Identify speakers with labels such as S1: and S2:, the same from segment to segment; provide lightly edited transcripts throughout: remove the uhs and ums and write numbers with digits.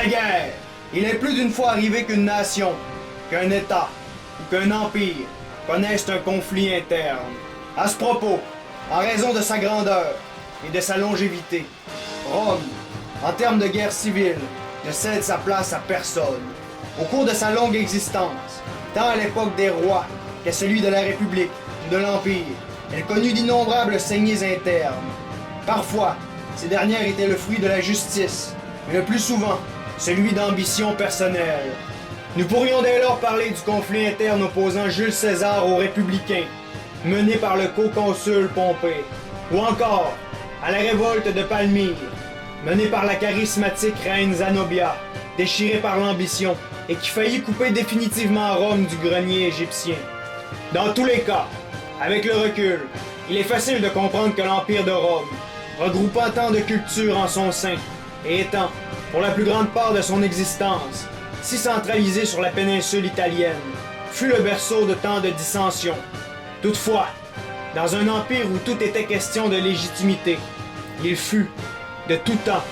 S1: la guerre, il est plus d'une fois arrivé qu'une nation, qu'un État ou qu'un empire connaissent un conflit interne. À ce propos, en raison de sa grandeur et de sa longévité, Rome, en termes de guerre civile, ne cède sa place à personne. Au cours de sa longue existence, tant à l'époque des rois qu'à celui de la République ou de l'Empire, elle connut d'innombrables saignées internes. Parfois, ces dernières étaient le fruit de la justice, mais le plus souvent, celui d'ambitions personnelles. Nous pourrions dès lors parler du conflit interne opposant Jules César aux Républicains, mené par le co-consul Pompée, ou encore à la révolte de Palmyre, menée par la charismatique reine Zenobia, déchirée par l'ambition et qui faillit couper définitivement Rome du grenier égyptien. Dans tous les cas, avec le recul, il est facile de comprendre que l'Empire de Rome, regroupant tant de cultures en son sein, et étant, pour la plus grande part de son existence, si centralisé sur la péninsule italienne, fut le berceau de tant de dissensions. Toutefois, dans un empire où tout était question de légitimité, il fut, de tout temps,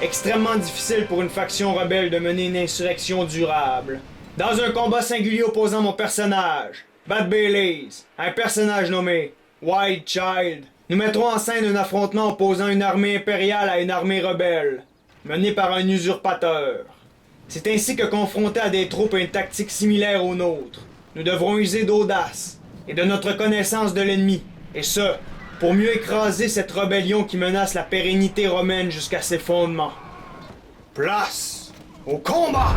S1: extrêmement difficile pour une faction rebelle de mener une insurrection durable. Dans un combat singulier opposant mon personnage, Bad Baileys, un personnage nommé Wild Child, nous mettrons en scène un affrontement opposant une armée impériale à une armée rebelle, menée par un usurpateur. C'est ainsi que, confrontés à des troupes et une tactique similaire aux nôtres, nous devrons user d'audace et de notre connaissance de l'ennemi, et ce, pour mieux écraser cette rébellion qui menace la pérennité romaine jusqu'à ses fondements. Place au combat!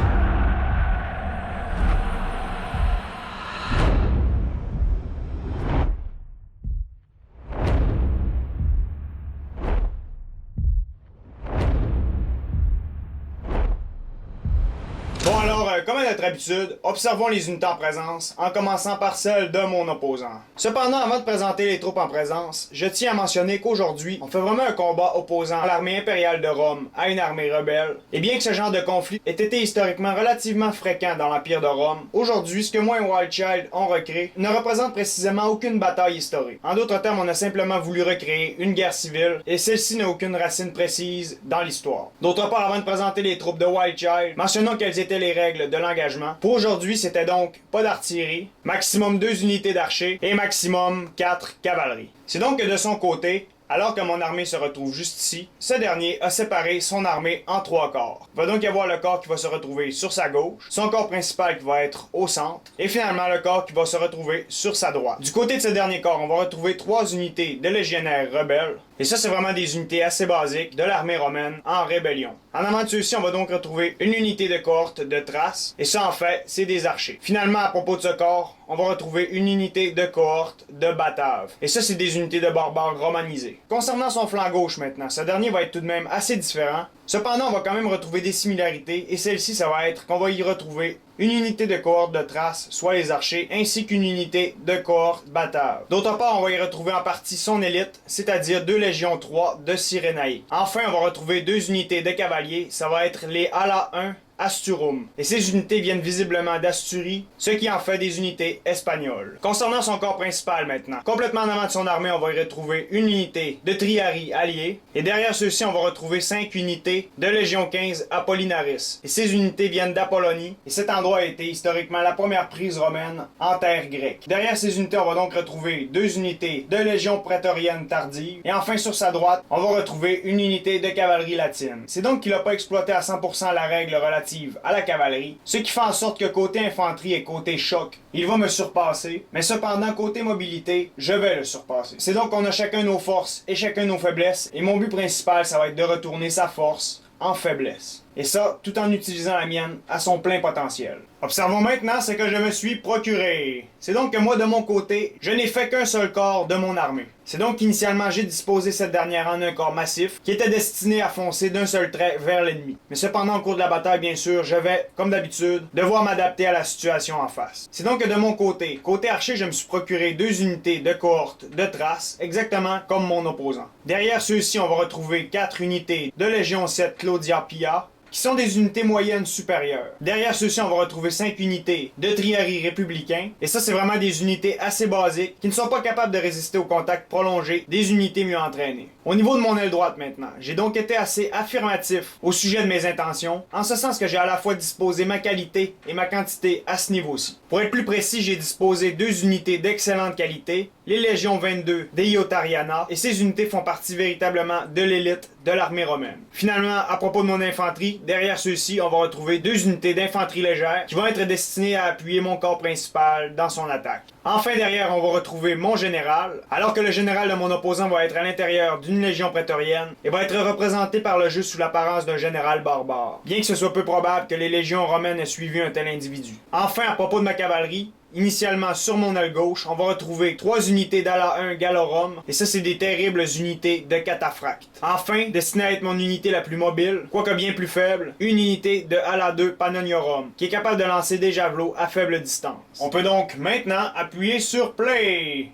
S1: Bon alors, comme à notre habitude, observons les unités en présence, en commençant par celle de mon opposant. Cependant, avant de présenter les troupes en présence, je tiens à mentionner qu'aujourd'hui, on fait vraiment un combat opposant l'armée impériale de Rome à une armée rebelle. Et bien que ce genre de conflit ait été historiquement relativement fréquent dans l'Empire de Rome, aujourd'hui, ce que moi et Wildchild ont recréé ne représente précisément aucune bataille historique. En d'autres termes, on a simplement voulu recréer une guerre civile, et celle-ci n'a aucune racine précise dans l'histoire. D'autre part, avant de présenter les troupes de Wildchild, mentionnons quelles étaient les règles de l'engagement. Pour aujourd'hui, c'était donc pas d'artillerie, maximum 2 unités d'archers et maximum 4 cavaleries. C'est donc que de son côté, alors que mon armée se retrouve juste ici, ce dernier a séparé son armée en 3 corps. Il va donc y avoir le corps qui va se retrouver sur sa gauche, son corps principal qui va être au centre, et finalement le corps qui va se retrouver sur sa droite. Du côté de ce dernier corps, on va retrouver 3 unités de légionnaires rebelles, et ça c'est vraiment des unités assez basiques de l'armée romaine en rébellion. En avant de ceux-ci, on va donc retrouver une unité de cohorte de Thrace, et ça en fait, c'est des archers. Finalement, à propos de ce corps, on va retrouver une unité de cohorte de Bataves, et ça c'est des unités de barbares romanisés. Concernant son flanc gauche maintenant, ce dernier va être tout de même assez différent. Cependant, on va quand même retrouver des similarités, et celle-ci, ça va être qu'on va y retrouver une unité de cohorte de Thrace, soit les archers, ainsi qu'une unité de cohorte Batave. D'autre part, on va y retrouver en partie son élite, c'est-à-dire 2 légions 3 de Cyrénaïe. Enfin, on va retrouver 2 unités de cavaliers, ça va être les Ala 1 Asturum. Et ces unités viennent visiblement d'Asturie, ce qui en fait des unités espagnoles. Concernant son corps principal maintenant, complètement en avant de son armée, on va y retrouver une unité de Triarii alliés, et derrière ceux-ci, on va retrouver 5 unités de Légion 15 Apollinaris. Et ces unités viennent d'Apollonie, et cet endroit a été historiquement la première prise romaine en terre grecque. Derrière ces unités, on va donc retrouver 2 unités de Légion prétorienne tardive, et enfin sur sa droite, on va retrouver une unité de cavalerie latine. C'est donc qu'il n'a pas exploité à 100% la règle relative à la cavalerie, ce qui fait en sorte que côté infanterie et côté choc, il va me surpasser, mais cependant côté mobilité, je vais le surpasser. C'est donc qu'on a chacun nos forces et chacun nos faiblesses, et mon but principal, ça va être de retourner sa force en faiblesse. Et ça, tout en utilisant la mienne à son plein potentiel. Observons maintenant ce que je me suis procuré. C'est donc que moi, de mon côté, je n'ai fait qu'un seul corps de mon armée. C'est donc qu'initialement, j'ai disposé cette dernière en un corps massif qui était destiné à foncer d'un seul trait vers l'ennemi. Mais cependant, au cours de la bataille, bien sûr, je vais, comme d'habitude, devoir m'adapter à la situation en face. C'est donc que de mon côté, côté archer, je me suis procuré 2 unités de cohorte de Thrace, exactement comme mon opposant. Derrière ceux-ci, on va retrouver 4 unités de Légion 7 Claudia Pia, qui sont des unités moyennes supérieures. Derrière ceux-ci, on va retrouver 5 unités de triarii républicains, et ça c'est vraiment des unités assez basiques qui ne sont pas capables de résister au contact prolongé des unités mieux entraînées. Au niveau de mon aile droite maintenant, j'ai donc été assez affirmatif au sujet de mes intentions, en ce sens que j'ai à la fois disposé ma qualité et ma quantité à ce niveau-ci. Pour être plus précis, j'ai disposé 2 unités d'excellente qualité, les Légions 22 des Iotariana, et ces unités font partie véritablement de l'élite de l'armée romaine. Finalement, à propos de mon infanterie, derrière ceux-ci, on va retrouver 2 unités d'infanterie légère qui vont être destinées à appuyer mon corps principal dans son attaque. Enfin, derrière, on va retrouver mon général, alors que le général de mon opposant va être à l'intérieur d'une légion prétorienne et va être représenté par le jeu sous l'apparence d'un général barbare, bien que ce soit peu probable que les légions romaines aient suivi un tel individu. Enfin, à propos de ma cavalerie, initialement sur mon aile gauche, on va retrouver 3 unités d'Ala 1 Gallorum, et ça c'est des terribles unités de cataphractes. Enfin, destinée à être mon unité la plus mobile, quoique bien plus faible, une unité de Ala 2 Pannoniorum, qui est capable de lancer des javelots à faible distance. On peut donc maintenant appuyer sur Play.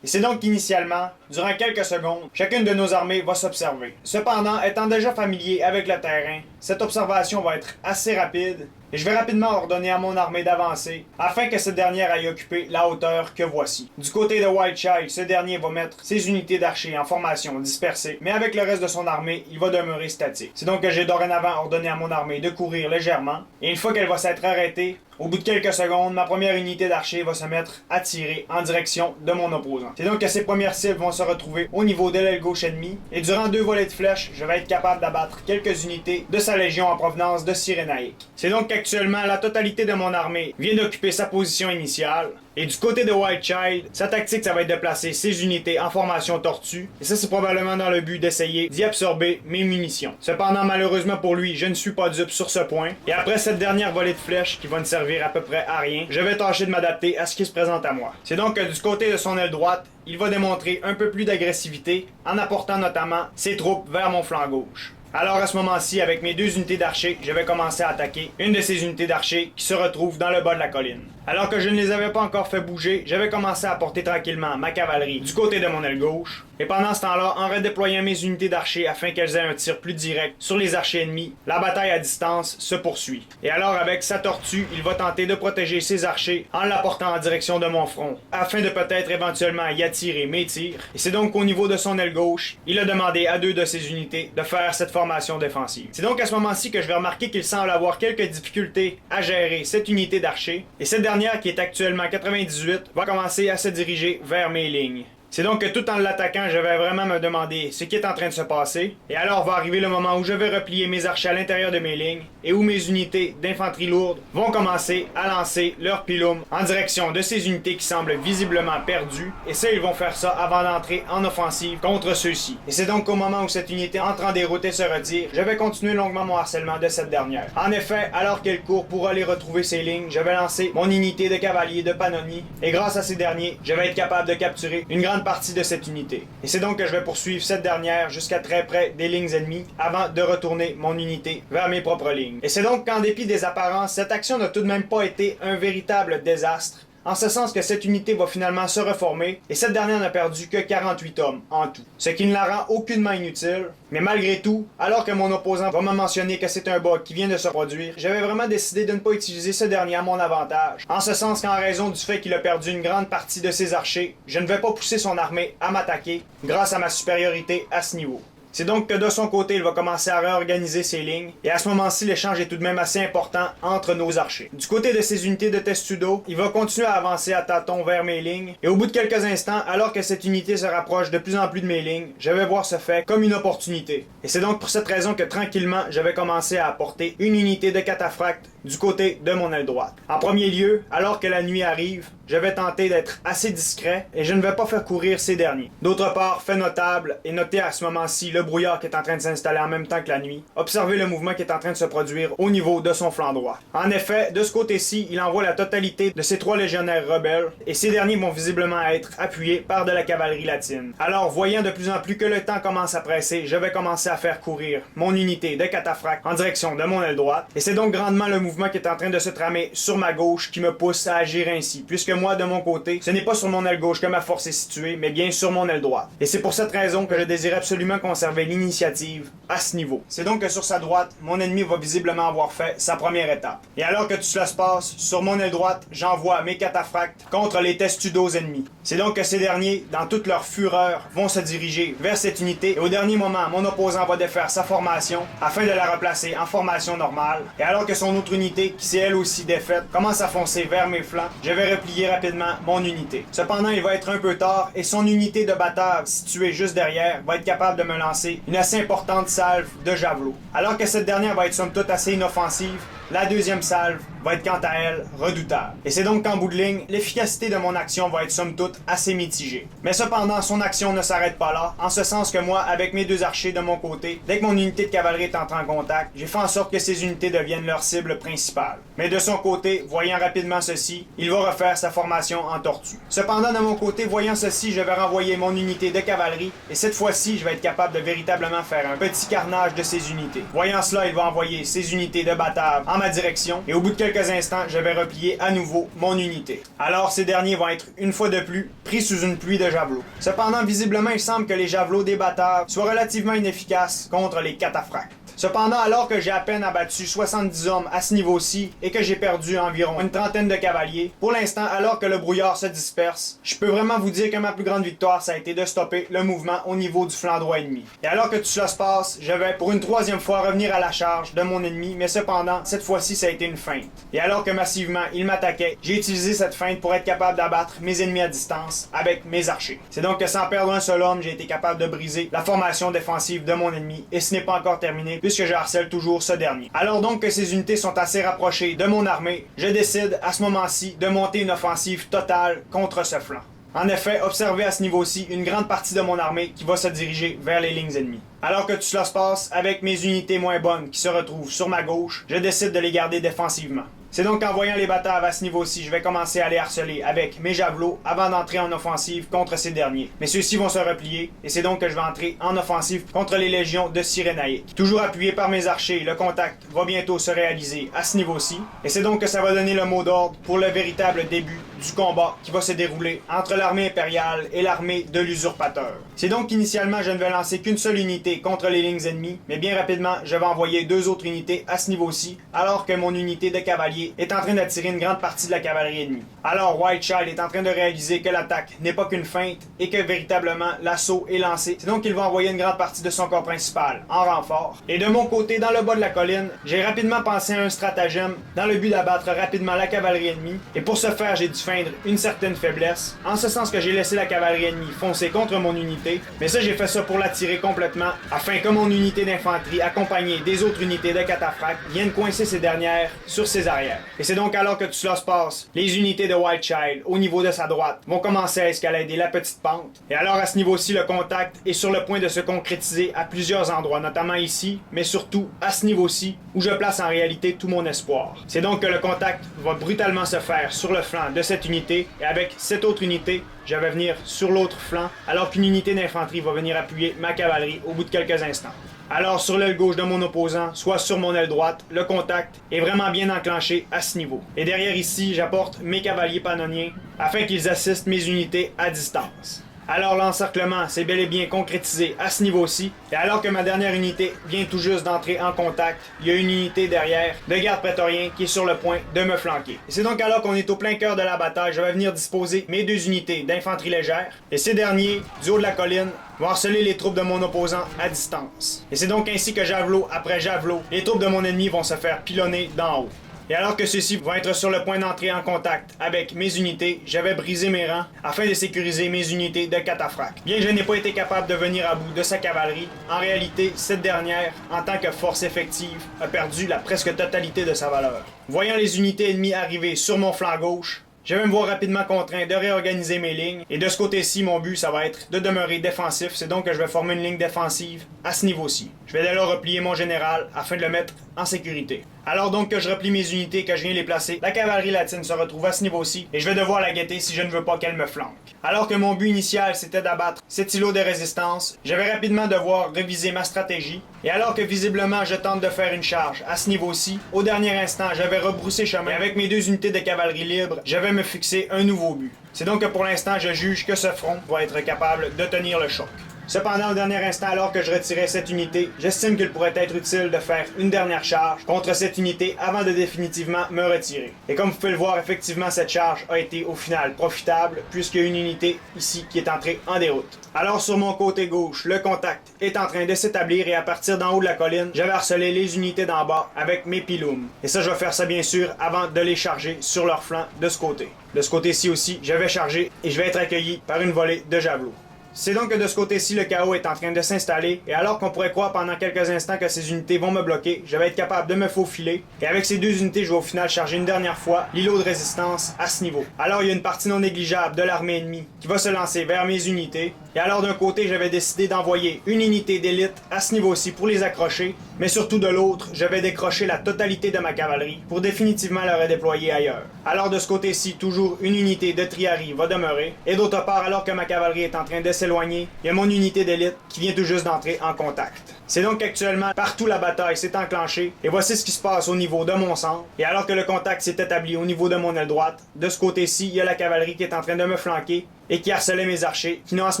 S1: Et c'est donc qu'initialement, durant quelques secondes, chacune de nos armées va s'observer. Cependant, étant déjà familier avec le terrain, cette observation va être assez rapide, et je vais rapidement ordonner à mon armée d'avancer, afin que cette dernière aille occuper la hauteur que voici. Du côté de Whitechild, ce dernier va mettre ses unités d'archers en formation dispersée, mais avec le reste de son armée, il va demeurer statique. C'est donc que j'ai dorénavant ordonné à mon armée de courir légèrement, et une fois qu'elle va s'être arrêtée, au bout de quelques secondes, ma première unité d'archers va se mettre à tirer en direction de mon opposant. C'est donc que ces premières cibles vont se retrouver au niveau de l'aile gauche ennemie, et durant 2 volets de flèches, je vais être capable d'abattre quelques unités de sa légion en provenance de Cyrénaïque. C'est donc qu'actuellement, la totalité de mon armée vient d'occuper sa position initiale, et du côté de Whitechild, sa tactique, ça va être de placer ses unités en formation tortue, et ça c'est probablement dans le but d'essayer d'y absorber mes munitions. Cependant, malheureusement pour lui, je ne suis pas dupe sur ce point, et après cette dernière volée de flèches qui va ne servir à peu près à rien, je vais tâcher de m'adapter à ce qui se présente à moi. C'est donc que du côté de son aile droite, il va démontrer un peu plus d'agressivité, en apportant notamment ses troupes vers mon flanc gauche. Alors à ce moment-ci, avec mes 2 unités d'archers, je vais commencer à attaquer une de ces unités d'archers qui se retrouve dans le bas de la colline. Alors que je ne les avais pas encore fait bouger, je vais commencer à porter tranquillement ma cavalerie du côté de mon aile gauche. Et pendant ce temps-là, en redéployant mes unités d'archers afin qu'elles aient un tir plus direct sur les archers ennemis, la bataille à distance se poursuit. Et alors avec sa tortue, il va tenter de protéger ses archers en la portant en direction de mon front, afin de peut-être éventuellement y attirer mes tirs. Et c'est donc qu'au niveau de son aile gauche, il a demandé à 2 de ses unités de faire cette formation défensive. C'est donc à ce moment-ci que je vais remarquer qu'il semble avoir quelques difficultés à gérer cette unité d'archers, et cette dernière, qui est actuellement 98, va commencer à se diriger vers mes lignes. C'est donc que tout en l'attaquant, je vais vraiment me demander ce qui est en train de se passer. Et alors va arriver le moment où je vais replier mes archers à l'intérieur de mes lignes et où mes unités d'infanterie lourde vont commencer à lancer leur pilum en direction de ces unités qui semblent visiblement perdues. Et ça, ils vont faire ça avant d'entrer en offensive contre ceux-ci. Et c'est donc au moment où cette unité entre en déroute et se retire, je vais continuer longuement mon harcèlement de cette dernière. En effet, alors qu'elle court pour aller retrouver ses lignes, je vais lancer mon unité de cavaliers de Pannonie. Et grâce à ces derniers, je vais être capable de capturer une grande partie de cette unité. Et c'est donc que je vais poursuivre cette dernière jusqu'à très près des lignes ennemies avant de retourner mon unité vers mes propres lignes. Et c'est donc qu'en dépit des apparences, cette action n'a tout de même pas été un véritable désastre, en ce sens que cette unité va finalement se reformer et cette dernière n'a perdu que 48 hommes en tout, ce qui ne la rend aucunement inutile. Mais malgré tout, alors que mon opposant va me mentionner que c'est un bug qui vient de se produire, j'avais vraiment décidé de ne pas utiliser ce dernier à mon avantage, en ce sens qu'en raison du fait qu'il a perdu une grande partie de ses archers, je ne vais pas pousser son armée à m'attaquer grâce à ma supériorité à ce niveau. C'est donc que de son côté, il va commencer à réorganiser ses lignes, et à ce moment-ci, l'échange est tout de même assez important entre nos archers. Du côté de ses unités de Testudo, il va continuer à avancer à tâtons vers mes lignes, et au bout de quelques instants, alors que cette unité se rapproche de plus en plus de mes lignes, je vais voir ce fait comme une opportunité. Et c'est donc pour cette raison que tranquillement, je vais commencer à apporter une unité de cataphractes du côté de mon aile droite. En premier lieu, alors que la nuit arrive, je vais tenter d'être assez discret et je ne vais pas faire courir ces derniers. D'autre part, fait notable, et notez à ce moment-ci le brouillard qui est en train de s'installer en même temps que la nuit, observez le mouvement qui est en train de se produire au niveau de son flanc droit. En effet, de ce côté-ci, il envoie la totalité de ses 3 légionnaires rebelles, et ces derniers vont visiblement être appuyés par de la cavalerie latine. Alors, voyant de plus en plus que le temps commence à presser, je vais commencer à faire courir mon unité de cataphractes en direction de mon aile droite, et c'est donc grandement le mouvement mouvement qui est en train de se tramer sur ma gauche qui me pousse à agir ainsi, puisque moi, de mon côté, ce n'est pas sur mon aile gauche que ma force est située, mais bien sur mon aile droite. Et c'est pour cette raison que je désire absolument conserver l'initiative à ce niveau. C'est donc que sur sa droite, mon ennemi va visiblement avoir fait sa première étape. Et alors que tout cela se passe, sur mon aile droite, j'envoie mes cataphractes contre les testudos ennemis. C'est donc que ces derniers, dans toute leur fureur, vont se diriger vers cette unité et au dernier moment, mon opposant va défaire sa formation afin de la replacer en formation normale. Et alors que son autre unité, qui s'est elle aussi défaite, commence à foncer vers mes flancs, je vais replier rapidement mon unité. Cependant, il va être un peu tard et son unité de bataille située juste derrière va être capable de me lancer une assez importante salve de javelot. Alors que cette dernière va être somme toute assez inoffensive, la deuxième salve va être quant à elle redoutable. Et c'est donc qu'en bout de ligne, l'efficacité de mon action va être somme toute assez mitigée. Mais cependant, son action ne s'arrête pas là, en ce sens que moi, avec mes deux archers de mon côté, dès que mon unité de cavalerie est entrée en contact, j'ai fait en sorte que ces unités deviennent leur cible principale. Mais de son côté, voyant rapidement ceci, il va refaire sa formation en tortue. Cependant, de mon côté, voyant ceci, je vais renvoyer mon unité de cavalerie, et cette fois-ci, je vais être capable de véritablement faire un petit carnage de ces unités. Voyant cela, il va envoyer ses unités de bataille en ma direction, et au bout de quelques instants, je vais replier à nouveau mon unité. Alors, ces derniers vont être, une fois de plus, pris sous une pluie de javelots. Cependant, visiblement, il semble que les javelots des bâtards soient relativement inefficaces contre les cataphractes. Cependant, alors que j'ai à peine abattu 70 hommes à ce niveau-ci et que j'ai perdu environ une trentaine de cavaliers, pour l'instant, alors que le brouillard se disperse, je peux vraiment vous dire que ma plus grande victoire, ça a été de stopper le mouvement au niveau du flanc droit ennemi. Et alors que tout cela se passe, je vais pour une troisième fois revenir à la charge de mon ennemi, mais cependant, cette fois-ci, ça a été une feinte. Et alors que massivement, il m'attaquait, j'ai utilisé cette feinte pour être capable d'abattre mes ennemis à distance avec mes archers. C'est donc que sans perdre un seul homme, j'ai été capable de briser la formation défensive de mon ennemi, et ce n'est pas encore terminé, puisque je harcèle toujours ce dernier. Alors donc que ces unités sont assez rapprochées de mon armée, je décide à ce moment-ci de monter une offensive totale contre ce flanc. En effet, observez à ce niveau-ci une grande partie de mon armée qui va se diriger vers les lignes ennemies. Alors que tout cela se passe, avec mes unités moins bonnes qui se retrouvent sur ma gauche, je décide de les garder défensivement. C'est donc qu'en voyant les bataves à ce niveau-ci, je vais commencer à les harceler avec mes javelots avant d'entrer en offensive contre ces derniers. Mais ceux-ci vont se replier, et c'est donc que je vais entrer en offensive contre les légions de Cyrénaïque. Toujours appuyé par mes archers, le contact va bientôt se réaliser à ce niveau-ci, et c'est donc que ça va donner le mot d'ordre pour le véritable début du combat qui va se dérouler entre l'armée impériale et l'armée de l'usurpateur. C'est donc qu'initialement, je ne vais lancer qu'une seule unité contre les lignes ennemies, mais bien rapidement, je vais envoyer deux autres unités à ce niveau-ci, alors que mon unité de cavalier est en train d'attirer une grande partie de la cavalerie ennemie. Alors Whitechild est en train de réaliser que l'attaque n'est pas qu'une feinte et que véritablement l'assaut est lancé. C'est donc qu'il va envoyer une grande partie de son corps principal en renfort. Et de mon côté, dans le bas de la colline, j'ai rapidement pensé à un stratagème dans le but d'abattre rapidement la cavalerie ennemie. Et pour ce faire, j'ai dû feindre une certaine faiblesse, en ce sens que j'ai laissé la cavalerie ennemie foncer contre mon unité. Mais ça, j'ai fait ça pour l'attirer complètement, afin que mon unité d'infanterie, accompagnée des autres unités de cataphractes, vienne coincer ces dernières sur ses arrières. Et c'est donc alors que tout cela se passe, les unités de Whitechild, au niveau de sa droite, vont commencer à escalader la petite pente. Et alors à ce niveau-ci, le contact est sur le point de se concrétiser à plusieurs endroits, notamment ici, mais surtout à ce niveau-ci, où je place en réalité tout mon espoir. C'est donc que le contact va brutalement se faire sur le flanc de cette unité, et avec cette autre unité, je vais venir sur l'autre flanc, alors qu'une unité d'infanterie va venir appuyer ma cavalerie au bout de quelques instants. Alors sur l'aile gauche de mon opposant, soit sur mon aile droite, le contact est vraiment bien enclenché à ce niveau. Et derrière ici, j'apporte mes cavaliers pannoniens afin qu'ils assistent mes unités à distance. Alors l'encerclement s'est bel et bien concrétisé à ce niveau-ci, et alors que ma dernière unité vient tout juste d'entrer en contact, il y a une unité derrière de garde prétorien qui est sur le point de me flanquer. Et c'est donc alors qu'on est au plein cœur de la bataille, je vais venir disposer mes deux unités d'infanterie légère, et ces derniers, du haut de la colline, vont harceler les troupes de mon opposant à distance. Et c'est donc ainsi que javelot après javelot, les troupes de mon ennemi vont se faire pilonner d'en haut. Et alors que ceux-ci vont être sur le point d'entrer en contact avec mes unités, je vais briser mes rangs afin de sécuriser mes unités de cataphractes. Bien que je n'ai pas été capable de venir à bout de sa cavalerie, en réalité, cette dernière, en tant que force effective, a perdu la presque totalité de sa valeur. Voyant les unités ennemies arriver sur mon flanc gauche, je vais me voir rapidement contraint de réorganiser mes lignes. Et de ce côté-ci, mon but, ça va être de demeurer défensif. C'est donc que je vais former une ligne défensive à ce niveau-ci. Je vais dès lors replier mon général afin de le mettre en sécurité. Alors donc que je replie mes unités, que je viens les placer, la cavalerie latine se retrouve à ce niveau-ci et je vais devoir la guetter si je ne veux pas qu'elle me flanque. Alors que mon but initial c'était d'abattre cet îlot de résistance, je vais rapidement devoir réviser ma stratégie. Et alors que visiblement je tente de faire une charge à ce niveau-ci, au dernier instant je vais rebrousser chemin et avec mes 2 unités de cavalerie libre, je vais me fixer un nouveau but. C'est donc que pour l'instant je juge que ce front va être capable de tenir le choc. Cependant, au dernier instant, alors que je retirais cette unité, j'estime qu'il pourrait être utile de faire une dernière charge contre cette unité avant de définitivement me retirer. Et comme vous pouvez le voir, effectivement, cette charge a été au final profitable, puisqu'il y a une unité ici qui est entrée en déroute. Alors sur mon côté gauche, le contact est en train de s'établir et à partir d'en haut de la colline, je vais harceler les unités d'en bas avec mes pilums. Et ça, je vais faire ça bien sûr avant de les charger sur leur flanc de ce côté. De ce côté-ci aussi, je vais charger et je vais être accueilli par une volée de javelots. C'est donc que de ce côté-ci, le chaos est en train de s'installer, et alors qu'on pourrait croire pendant quelques instants que ces unités vont me bloquer, je vais être capable de me faufiler, et avec ces 2 unités, je vais au final charger une dernière fois l'îlot de résistance à ce niveau. Alors il y a une partie non négligeable de l'armée ennemie qui va se lancer vers mes unités, et alors d'un côté, j'avais décidé d'envoyer une unité d'élite à ce niveau-ci pour les accrocher, mais surtout de l'autre, je vais décrocher la totalité de ma cavalerie pour définitivement la redéployer ailleurs. Alors de ce côté-ci, toujours une unité de triarie va demeurer, et d'autre part, alors que ma cavalerie est en train de s'éloigner, il y a mon unité d'élite qui vient tout juste d'entrer en contact. C'est donc qu'actuellement, partout la bataille s'est enclenchée, et voici ce qui se passe au niveau de mon centre. Et alors que le contact s'est établi au niveau de mon aile droite, de ce côté-ci, il y a la cavalerie qui est en train de me flanquer, et qui harcelait mes archers, qui n'ont à ce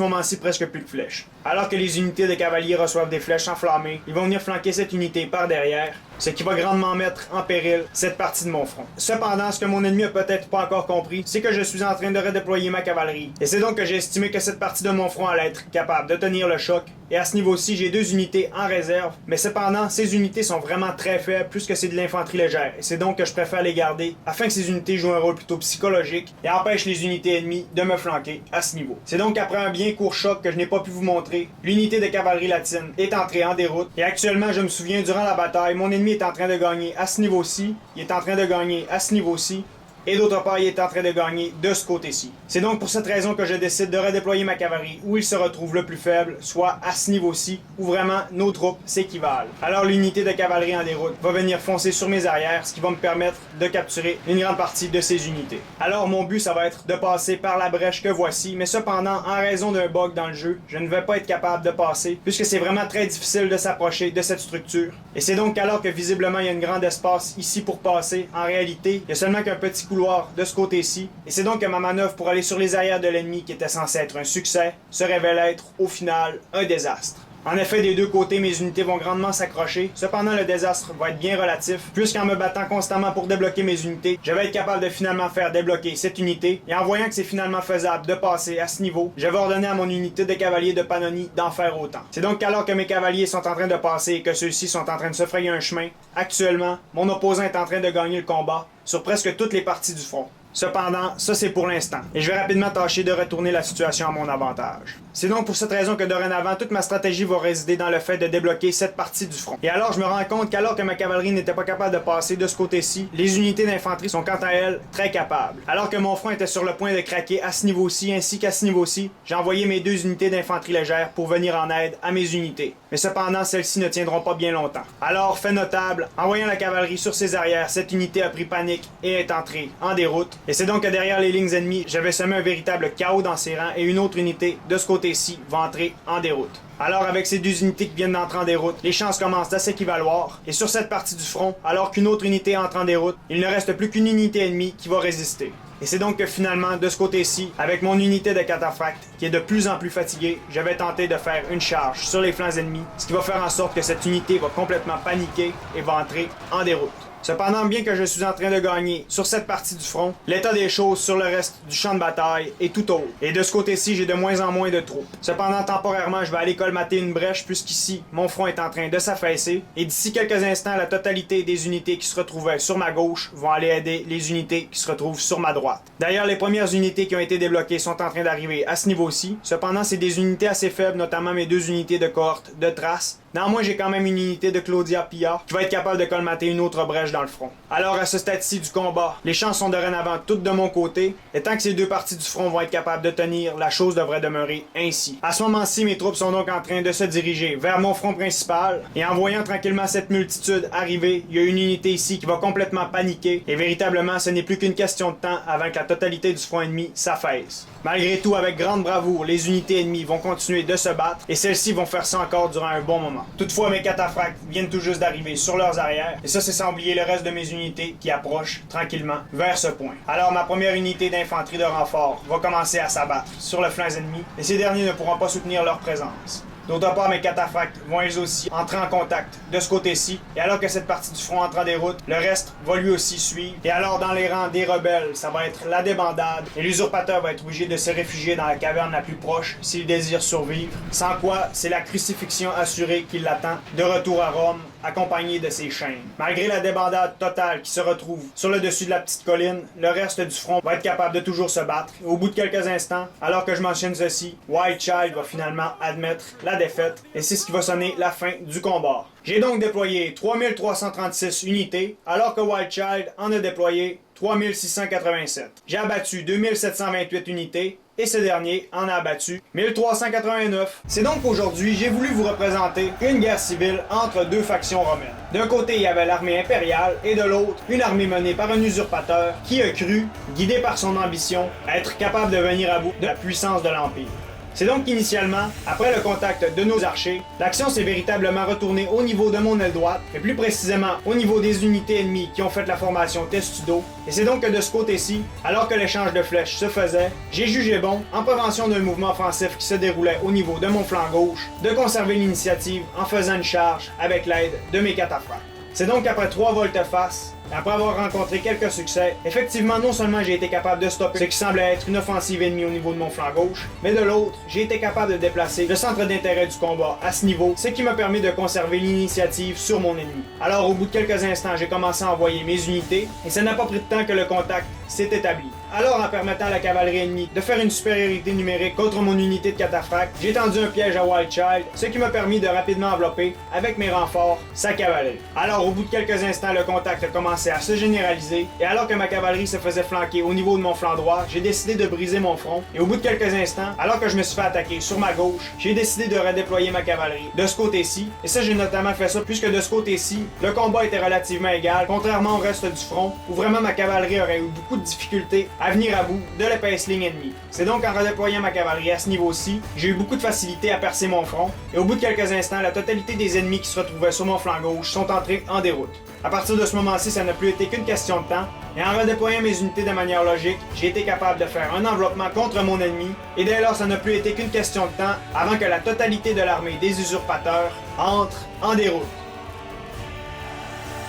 S1: moment-ci presque plus de flèches. Alors que les unités de cavaliers reçoivent des flèches enflammées, ils vont venir flanquer cette unité par derrière, ce qui va grandement mettre en péril cette partie de mon front. Cependant, ce que mon ennemi a peut-être pas encore compris, c'est que je suis en train de redéployer ma cavalerie. Et c'est donc que j'ai estimé que cette partie de mon front allait être capable de tenir le choc. Et à ce niveau-ci, j'ai 2 unités en réserve, mais cependant, ces unités sont vraiment très faibles, puisque c'est de l'infanterie légère. Et c'est donc que je préfère les garder, afin que ces unités jouent un rôle plutôt psychologique et empêchent les unités ennemies de me flanquer à ce niveau. C'est donc qu'après un bien court choc que je n'ai pas pu vous montrer, l'unité de cavalerie latine est entrée en déroute, et actuellement, je me souviens, durant la bataille, mon ennemi est en train de gagner à ce niveau-ci, il est en train de gagner à ce niveau-ci, et d'autre part, il est en train de gagner de ce côté-ci. C'est donc pour cette raison que je décide de redéployer ma cavalerie où il se retrouve le plus faible, soit à ce niveau-ci, où vraiment nos troupes s'équivalent. Alors l'unité de cavalerie en déroute va venir foncer sur mes arrières, ce qui va me permettre de capturer une grande partie de ces unités. Alors mon but, ça va être de passer par la brèche que voici, mais cependant, en raison d'un bug dans le jeu, je ne vais pas être capable de passer, puisque c'est vraiment très difficile de s'approcher de cette structure. Et c'est donc alors que visiblement il y a un grand espace ici pour passer, en réalité, il y a seulement qu'un petit couloir de ce côté-ci, et c'est donc que ma manœuvre pour aller sur les arrières de l'ennemi, qui était censée être un succès, se révèle être, au final, un désastre. En effet, des 2 côtés, mes unités vont grandement s'accrocher. Cependant, le désastre va être bien relatif, puisqu'en me battant constamment pour débloquer mes unités, je vais être capable de finalement faire débloquer cette unité, et en voyant que c'est finalement faisable de passer à ce niveau, je vais ordonner à mon unité de cavaliers de Pannonie d'en faire autant. C'est donc qu'alors que mes cavaliers sont en train de passer et que ceux-ci sont en train de se frayer un chemin, actuellement, mon opposant est en train de gagner le combat sur presque toutes les parties du front. Cependant, ça c'est pour l'instant, et je vais rapidement tâcher de retourner la situation à mon avantage. C'est donc pour cette raison que dorénavant, toute ma stratégie va résider dans le fait de débloquer cette partie du front. Et alors, je me rends compte qu'alors que ma cavalerie n'était pas capable de passer de ce côté-ci, les unités d'infanterie sont quant à elles très capables. Alors que mon front était sur le point de craquer à ce niveau-ci ainsi qu'à ce niveau-ci, j'ai envoyé mes 2 unités d'infanterie légère pour venir en aide à mes unités. Mais cependant, celles-ci ne tiendront pas bien longtemps. Alors, fait notable, en voyant la cavalerie sur ses arrières, cette unité a pris panique et est entrée en déroute. Et c'est donc que derrière les lignes ennemies, j'avais semé un véritable chaos dans ses rangs et une autre unité de ce côté-ci va entrer en déroute. Alors avec ces 2 unités qui viennent d'entrer en déroute, les chances commencent à s'équivaloir, et sur cette partie du front, alors qu'une autre unité entre en déroute, il ne reste plus qu'une unité ennemie qui va résister. Et c'est donc que finalement, de ce côté-ci, avec mon unité de cataphracte, qui est de plus en plus fatiguée, je vais tenter de faire une charge sur les flancs ennemis, ce qui va faire en sorte que cette unité va complètement paniquer et va entrer en déroute. Cependant, bien que je suis en train de gagner sur cette partie du front, l'état des choses sur le reste du champ de bataille est tout autre. Et de ce côté-ci, j'ai de moins en moins de troupes. Cependant, temporairement, je vais aller colmater une brèche puisqu'ici, mon front est en train de s'affaisser. Et d'ici quelques instants, la totalité des unités qui se retrouvaient sur ma gauche vont aller aider les unités qui se retrouvent sur ma droite. D'ailleurs, les premières unités qui ont été débloquées sont en train d'arriver à ce niveau-ci. Cependant, c'est des unités assez faibles, notamment mes 2 unités de cohorte de traces. Néanmoins, j'ai quand même une unité de Claudia Pia qui va être capable de colmater une autre brèche dans le front. Alors, à ce stade-ci du combat, les chances sont dorénavant toutes de mon côté, et tant que ces deux parties du front vont être capables de tenir, la chose devrait demeurer ainsi. À ce moment-ci, mes troupes sont donc en train de se diriger vers mon front principal, et en voyant tranquillement cette multitude arriver, il y a une unité ici qui va complètement paniquer, et véritablement, ce n'est plus qu'une question de temps avant que la totalité du front ennemi s'affaisse. Malgré tout, avec grande bravoure, les unités ennemies vont continuer de se battre, et celles-ci vont faire ça encore durant un bon moment. Toutefois, mes cataphractes viennent tout juste d'arriver sur leurs arrières, et ça c'est sans oublier le reste de mes unités qui approchent tranquillement vers ce point. Alors ma première unité d'infanterie de renfort va commencer à s'abattre sur le flanc ennemi, et ces derniers ne pourront pas soutenir leur présence. D'autre part, mes cataphractes vont elles aussi entrer en contact de ce côté-ci, et alors que cette partie du front entre en déroute, le reste va lui aussi suivre. Et alors, dans les rangs des rebelles, ça va être la débandade, et l'usurpateur va être obligé de se réfugier dans la caverne la plus proche s'il désire survivre, sans quoi c'est la crucifixion assurée qui l'attend de retour à Rome, accompagné de ses chaînes. Malgré la débandade totale qui se retrouve sur le dessus de la petite colline, le reste du front va être capable de toujours se battre. Et au bout de quelques instants, alors que je mentionne ceci, Wild Child va finalement admettre la défaite, et c'est ce qui va sonner la fin du combat. J'ai donc déployé 3336 unités, alors que Wild Child en a déployé 3687. J'ai abattu 2728 unités, et ce dernier en a abattu 1389. C'est donc qu'aujourd'hui, j'ai voulu vous représenter une guerre civile entre deux factions romaines. D'un côté, il y avait l'armée impériale, et de l'autre, une armée menée par un usurpateur qui a cru, guidé par son ambition, être capable de venir à bout de la puissance de l'Empire. C'est donc qu'initialement, après le contact de nos archers, l'action s'est véritablement retournée au niveau de mon aile droite, et plus précisément au niveau des unités ennemies qui ont fait la formation Testudo, et c'est donc que de ce côté-ci, alors que l'échange de flèches se faisait, j'ai jugé bon, en prévention d'un mouvement offensif qui se déroulait au niveau de mon flanc gauche, de conserver l'initiative en faisant une charge avec l'aide de mes cataphractes. C'est donc qu'après 3 volte-face, après avoir rencontré quelques succès, effectivement non seulement j'ai été capable de stopper ce qui semblait être une offensive ennemie au niveau de mon flanc gauche, mais de l'autre, j'ai été capable de déplacer le centre d'intérêt du combat à ce niveau, ce qui m'a permis de conserver l'initiative sur mon ennemi. Alors au bout de quelques instants, j'ai commencé à envoyer mes unités, et ça n'a pas pris de temps que le contact s'est établi. Alors en permettant à la cavalerie ennemie de faire une supériorité numérique contre mon unité de cataphracte, j'ai tendu un piège à Wild Child, ce qui m'a permis de rapidement envelopper, avec mes renforts, sa cavalerie. Alors au bout de quelques instants, le contact a commencé à se généraliser, et alors que ma cavalerie se faisait flanquer au niveau de mon flanc droit, j'ai décidé de briser mon front, et au bout de quelques instants, alors que je me suis fait attaquer sur ma gauche, j'ai décidé de redéployer ma cavalerie de ce côté-ci, et ça j'ai notamment fait ça puisque de ce côté-ci, le combat était relativement égal, contrairement au reste du front, où vraiment ma cavalerie aurait eu beaucoup de difficultés à venir à bout de l'épaisse ligne ennemie. C'est donc en redéployant ma cavalerie à ce niveau-ci, j'ai eu beaucoup de facilité à percer mon front, et au bout de quelques instants, la totalité des ennemis qui se retrouvaient sur mon flanc gauche sont entrés en déroute. À partir de ce moment-ci, ça n'a plus été qu'une question de temps, et en redéployant mes unités de manière logique, j'ai été capable de faire un enveloppement contre mon ennemi, et dès lors, ça n'a plus été qu'une question de temps avant que la totalité de l'armée des usurpateurs entre en déroute.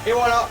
S1: Et voilà!